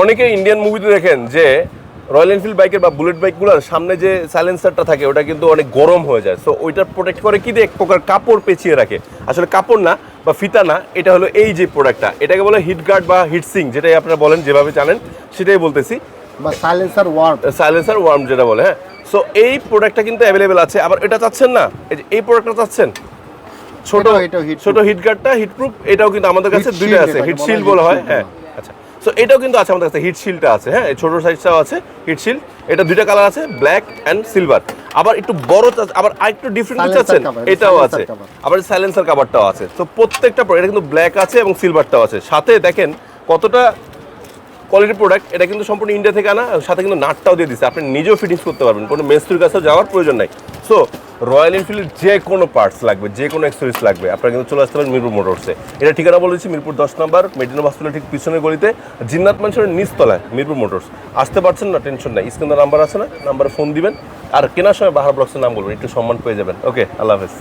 অনেকে ইন্ডিয়ান মুভিতে দেখেন যে রয়্যাল এনফিল্ড বাইকের বা বুলেট বাইকগুলোর সামনে যে সাইলেন্সারটা থাকে ওটা কিন্তু অনেক গরম হয়ে যায়। সো ওইটা প্রোটেক্ট করে কি দিয়ে এক প্রকার কাপড় পেঁচিয়ে রাখে, আসলে কাপড় না বা ফিতা না, এটা হলো এই যে প্রোডাক্টটা, এটাকে বলে হিট গার্ড বা হিট সিং, যেটাই আপনারা বলেন যেভাবে জানেন সেটাই বলতেছি, বা সাইলেন্সার ওয়ার্ম যেটা বলে। হ্যাঁ, সো এই প্রোডাক্টটা কিন্তু অ্যাভেলেবেল আছে। আবার এটা চাচ্ছেন না, এই প্রোডাক্টটা চাচ্ছেন ছোট হিট গার্ডটা হিটপ্রুফ, এটাও কিন্তু আমাদের কাছে দুইটা আছে, হিট শিল্ড বলা হয়। হ্যাঁ আচ্ছা, সো এটাও কিন্তু আছে আমাদের কাছে, হিট শিল্ডটা আছে। হ্যাঁ, ছোট সাইজটাও আছে হিট শিল্ড, এটা দুইটা কালার আছে, ব্ল্যাক অ্যান্ড সিলভার। আবার একটু বড়, আবার আরেকটু ডিফারেন্ট চাচ্ছেন, এটাও আছে। আবার সাইলেন্সার কভারটাও আছে। তো প্রত্যেকটা এটা কিন্তু ব্ল্যাক আছে এবং সিলভারটাও আছে। সাথে দেখেন কতটা কোয়ালিটির প্রোডাক্ট, এটা কিন্তু সম্পূর্ণ ইন্ডিয়া থেকে আনা, সাথে কিন্তু নাটটাও দিয়ে দিচ্ছে, আপনি নিজেও ফিটিংস করতে পারবেন, কোনো মেস্ত্রির কাছেও যাওয়ার প্রয়োজন নাই। সো রয়্যাল এনফিল্ডের যে কোনো পার্টস লাগবে, যে কোনো অ্যাক্সেসরিজ লাগবে, আপনারা কিন্তু চলে আসতে পারেন মিরপুর মোটরসে। এটা ঠিকানা বলেছি মিরপুর 10 নম্বর মেডিকেল হসপিটাল ঠিক পিছনের গলিতে, জিন্নাত মানুষের নিচতলায় মিরপুর মোটরস। আসতে পারছেন না, টেনশন নাই, স্ক্রিনে নাম্বার আছে না, নাম্বারে ফোন দিবেন, আর কেনার সময় বাহার ব্লগসের নাম বলবেন, একটু সম্মান পেয়ে যাবেন। ওকে, আল্লাহ হাফেজ।